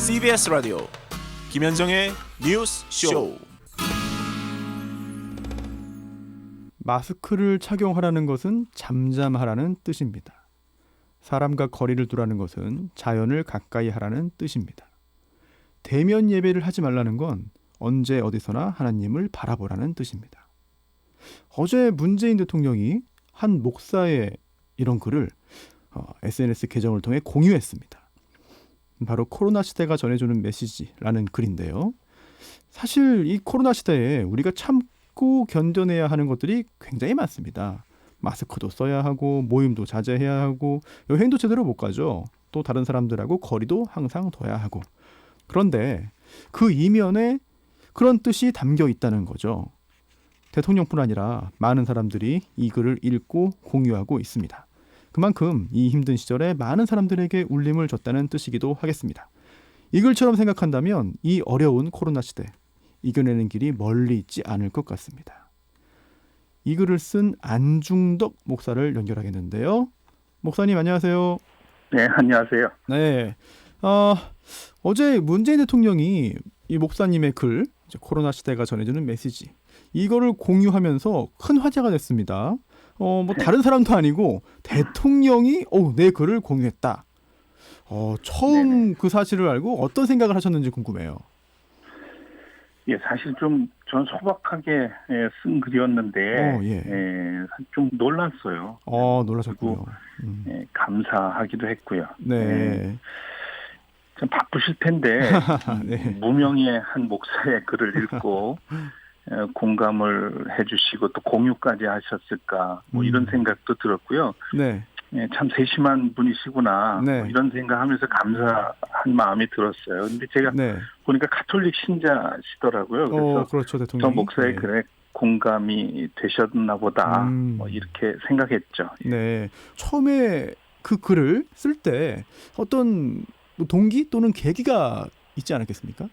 CBS 라디오 김현정의 뉴스 쇼. 마스크를 착용하라는 것은 잠잠하라는 뜻입니다. 사람과 거리를 두라는 것은 자연을 가까이 하라는 뜻입니다. 대면 예배를 하지 말라는 건 언제 어디서나 하나님을 바라보라는 뜻입니다. 어제 문재인 대통령이 한 목사의 이런 글을 SNS 계정을 통해 공유했습니다. 바로 코로나 시대가 전해주는 메시지라는 글인데요. 사실 이 코로나 시대에 우리가 참고 견뎌내야 하는 것들이 굉장히 많습니다. 마스크도 써야 하고 모임도 자제해야 하고 여행도 제대로 못 가죠. 또 다른 사람들하고 거리도 항상 둬야 하고. 그런데 그 이면에 그런 뜻이 담겨 있다는 거죠. 대통령뿐 아니라 많은 사람들이 이 글을 읽고 공유하고 있습니다. 그만큼 이 힘든 시절에 많은 사람들에게 울림을 줬다는 뜻이기도 하겠습니다. 이 글처럼 생각한다면 이 어려운 코로나 시대 이겨내는 길이 멀리 있지 않을 것 같습니다. 이 글을 쓴 안중덕 목사를 연결하겠는데요. 목사님 안녕하세요. 네, 안녕하세요. 네, 어제 문재인 대통령이 이 목사님의 글 코로나 시대가 전해주는 메시지 이거를 공유하면서 큰 화제가 됐습니다. 다른 사람도 아니고 대통령이 내 글을 공유했다. 처음 네네. 그 사실을 알고 어떤 생각을 하셨는지 궁금해요. 예, 사실 좀 전 소박하게 쓴 글이었는데 좀 놀랐어요. 놀라셨군요. 감사하기도 했고요. 네. 좀 바쁘실 텐데 네. 무명의 한 목사의 글을 읽고 공감을 해주시고 또 공유까지 하셨을까 이런 생각도 들었고요. 네. 참 세심한 분이시구나 네. 이런 생각하면서 감사한 마음이 들었어요. 근데 제가 보니까 가톨릭 신자시더라고요. 그래서 그렇죠, 대통령이. 저 목사의 글에 공감이 되셨나 보다 이렇게 생각했죠. 네. 처음에 그 글을 쓸 때 어떤 동기 또는 계기가 있지 않았겠습니까?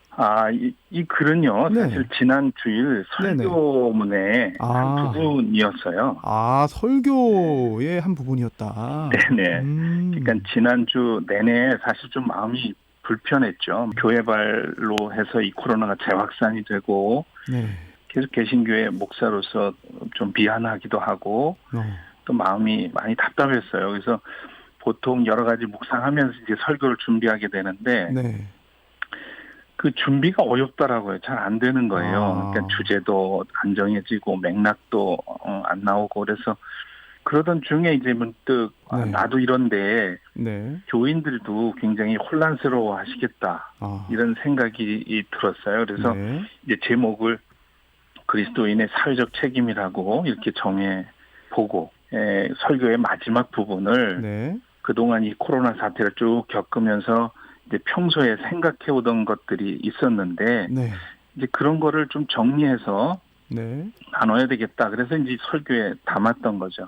이 글은요. 사실 지난 주일 설교문의 한 부분이었어요. 설교의 한 부분이었다. 네네. 그러니까 지난주 내내 사실 좀 마음이 불편했죠. 교회발로 해서 이 코로나가 재확산이 되고 계속 개신교회 목사로서 좀 미안하기도 하고 또 마음이 많이 답답했어요. 그래서 보통 여러 가지 묵상하면서 이제 설교를 준비하게 되는데 그 준비가 어렵더라고요. 잘 안 되는 거예요. 그러니까 주제도 안 정해지고 맥락도 안 나오고 그래서 그러던 중에 이제 문득 나도 이런데 교인들도 굉장히 혼란스러워 하시겠다 이런 생각이 들었어요. 그래서 이제 제목을 그리스도인의 사회적 책임이라고 이렇게 정해보고 설교의 마지막 부분을 그동안 이 코로나 사태를 쭉 겪으면서 이제 평소에 생각해오던 것들이 있었는데 이제 그런 거를 좀 정리해서 나눠야 되겠다. 그래서 이제 설교에 담았던 거죠.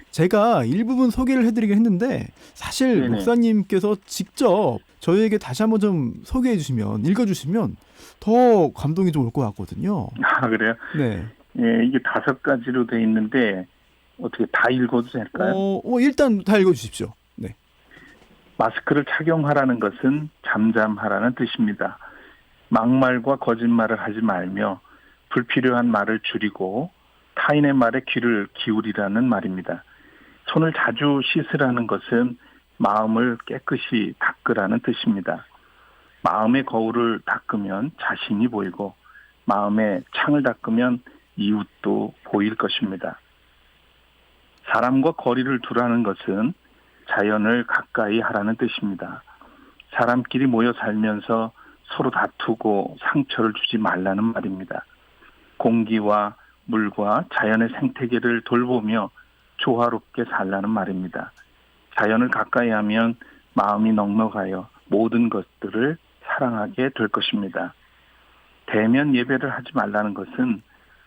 제가 일부분 소개를 해드리긴 했는데 사실 목사님께서 직접 저희에게 다시 한번 좀 소개해 주시면 읽어주시면 더 감동이 좀 올 것 같거든요. 그래요? 네. 예, 이게 5가지로 돼 있는데 어떻게 다 읽어도 될까요? 일단 다 읽어주십시오. 네. 마스크를 착용하라는 것은 잠잠하라는 뜻입니다. 막말과 거짓말을 하지 말며 불필요한 말을 줄이고 타인의 말에 귀를 기울이라는 말입니다. 손을 자주 씻으라는 것은 마음을 깨끗이 닦으라는 뜻입니다. 마음의 거울을 닦으면 자신이 보이고 마음의 창을 닦으면 이웃도 보일 것입니다. 사람과 거리를 두라는 것은 자연을 가까이 하라는 뜻입니다. 사람끼리 모여 살면서 서로 다투고 상처를 주지 말라는 말입니다. 공기와 물과 자연의 생태계를 돌보며 조화롭게 살라는 말입니다. 자연을 가까이 하면 마음이 넉넉하여 모든 것들을 사랑하게 될 것입니다. 대면 예배를 하지 말라는 것은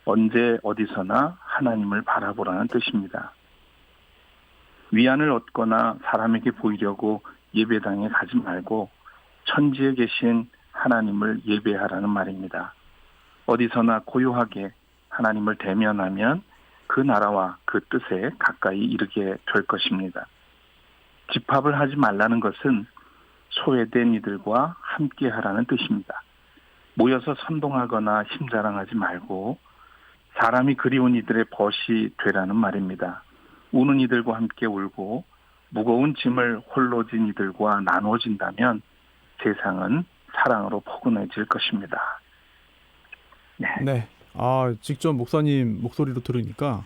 언제 어디서나 하나님을 바라보라는 뜻입니다. 위안을 얻거나 사람에게 보이려고 예배당에 가지 말고 천지에 계신 하나님을 예배하라는 말입니다. 어디서나 고요하게 하나님을 대면하면 그 나라와 그 뜻에 가까이 이르게 될 것입니다. 집합을 하지 말라는 것은 소외된 이들과 함께하라는 뜻입니다. 모여서 선동하거나 힘자랑하지 말고 사람이 그리운 이들의 벗이 되라는 말입니다. 우는 이들과 함께 울고 무거운 짐을 홀로 진 이들과 나누어진다면 세상은 사랑으로 포근해질 것입니다. 네. 네. 직접 목사님 목소리로 들으니까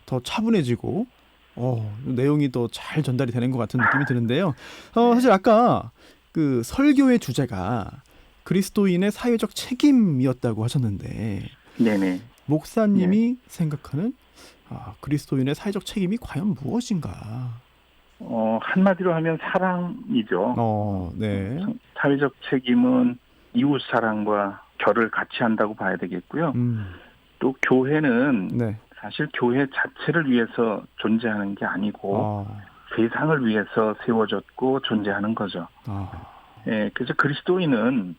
더 차분해지고 내용이 더 잘 전달이 되는 것 같은 느낌이 드는데요. 사실 아까 그 설교의 주제가 그리스도인의 사회적 책임이었다고 하셨는데 네네. 목사님이 생각하는 그리스도인의 사회적 책임이 과연 무엇인가? 한마디로 하면 사랑이죠. 네. 사회적 책임은 이웃 사랑과 결을 같이 한다고 봐야 되겠고요. 또 교회는 네. 사실 교회 자체를 위해서 존재하는 게 아니고 세상을 위해서 세워졌고 존재하는 거죠. 예, 그래서 그리스도인은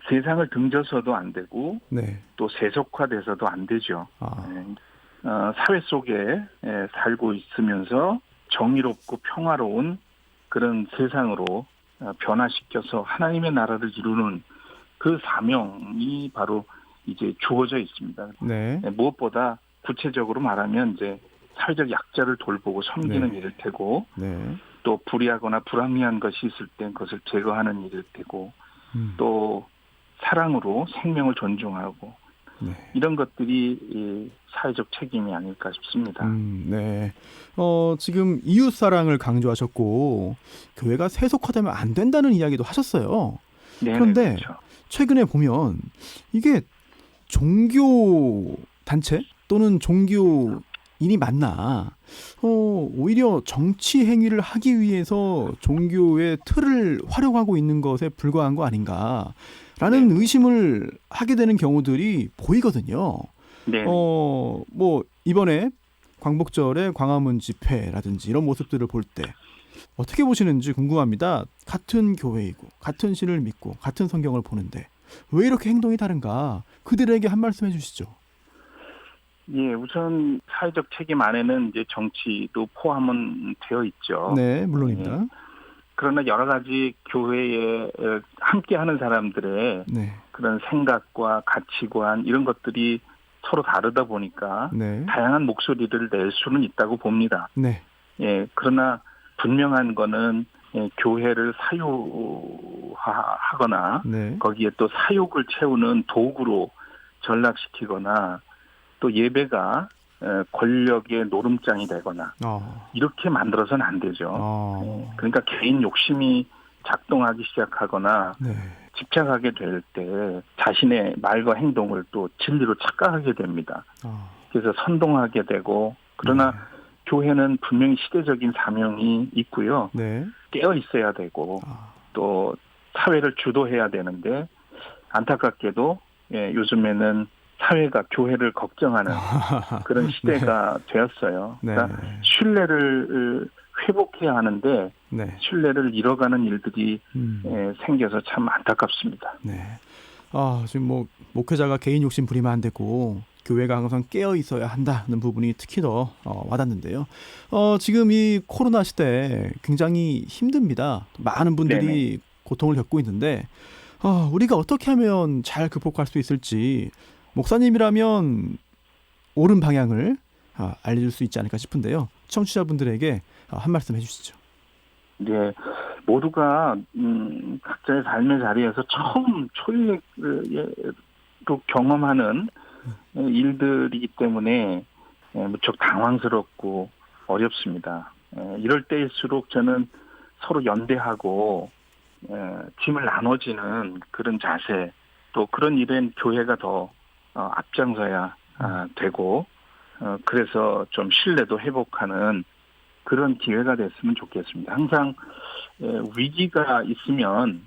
세상을 등져서도 안 되고 네. 또 세속화돼서도 안 되죠. 사회 속에 살고 있으면서 정의롭고 평화로운 그런 세상으로 변화시켜서 하나님의 나라를 이루는 그 사명이 바로 이제 주어져 있습니다. 네. 무엇보다 구체적으로 말하면 이제 사회적 약자를 돌보고 섬기는 네. 일일 테고 네. 또 불의하거나 불합리한 것이 있을 땐 그것을 제거하는 일일 테고 또 사랑으로 생명을 존중하고 네. 이런 것들이 이 사회적 책임이 아닐까 싶습니다. 네. 지금 이웃 사랑을 강조하셨고 교회가 세속화되면 안 된다는 이야기도 하셨어요. 네네, 그런데 그렇죠. 최근에 보면 이게 종교 단체 또는 종교인이 맞나? 오히려 정치 행위를 하기 위해서 종교의 틀을 활용하고 있는 것에 불과한 거 아닌가라는 의심을 하게 되는 경우들이 보이거든요. 네. 뭐 이번에 광복절에 광화문 집회라든지 이런 모습들을 볼 때 어떻게 보시는지 궁금합니다. 같은 교회이고 같은 신을 믿고 같은 성경을 보는데 왜 이렇게 행동이 다른가? 그들에게 한 말씀 해주시죠. 예, 우선 사회적 책임 안에는 이제 정치도 포함은 되어 있죠. 네, 물론입니다. 예. 그러나 여러 가지 교회에 함께하는 사람들의 네, 그런 생각과 가치관 이런 것들이 서로 다르다 보니까 네, 다양한 목소리를 낼 수는 있다고 봅니다. 네, 예, 그러나 분명한 거는 교회를 사유하거나 네, 거기에 또 사욕을 채우는 도구로 전락시키거나 또 예배가 권력의 노름장이 되거나 이렇게 만들어서는 안 되죠. 그러니까 개인 욕심이 작동하기 시작하거나 네, 집착하게 될 때 자신의 말과 행동을 또 진리로 착각하게 됩니다. 그래서 선동하게 되고 그러나 네. 교회는 분명히 시대적인 사명이 있고요. 네. 깨어 있어야 되고 또 사회를 주도해야 되는데 안타깝게도 요즘에는 사회가 교회를 걱정하는 그런 시대가 되었어요. 네. 그러니까 신뢰를 회복해야 하는데 네. 신뢰를 잃어가는 일들이 생겨서 참 안타깝습니다. 네. 지금 뭐 목회자가 개인 욕심 부리면 안 되고 교회가 항상 깨어 있어야 한다는 부분이 특히 더 와닿는데요. 지금 이 코로나 시대 굉장히 힘듭니다. 많은 분들이 네네. 고통을 겪고 있는데 우리가 어떻게 하면 잘 극복할 수 있을지 목사님이라면 옳은 방향을 알려줄 수 있지 않을까 싶은데요. 청취자분들에게 한 말씀 해주시죠. 네, 모두가 각자의 삶의 자리에서 처음 초유로 경험하는 일들이기 때문에 무척 당황스럽고 어렵습니다. 이럴 때일수록 저는 서로 연대하고 짐을 나눠지는 그런 자세 또 그런 일엔 교회가 더 앞장서야 되고 그래서 좀 신뢰도 회복하는 그런 기회가 됐으면 좋겠습니다. 항상 위기가 있으면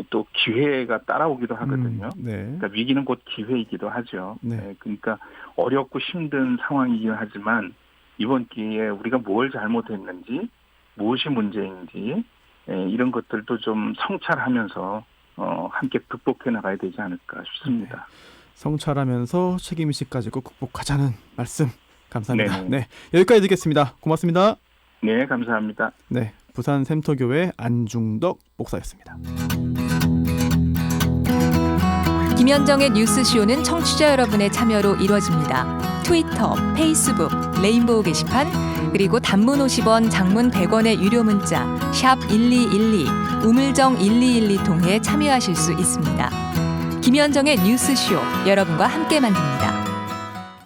또 기회가 따라오기도 하거든요. 네. 그러니까 위기는 곧 기회이기도 하죠. 네. 그러니까 어렵고 힘든 상황이긴 하지만 이번 기회에 우리가 뭘 잘못했는지 무엇이 문제인지 이런 것들도 좀 성찰하면서 함께 극복해 나가야 되지 않을까 싶습니다. 네. 성찰하면서 책임의식 가지고 극복하자는 말씀 감사합니다. 네네. 네, 여기까지 듣겠습니다. 고맙습니다. 네, 감사합니다. 네, 부산 샘터교회 안중덕 목사였습니다. 김현정의 뉴스쇼는 청취자 여러분의 참여로 이루어집니다. 트위터, 페이스북, 레인보우 게시판, 그리고 단문 50원, 장문 100원의 유료 문자 샵 1212, 우물정 1212 통해 참여하실 수 있습니다. 김현정의 뉴스쇼, 여러분과 함께 만듭니다.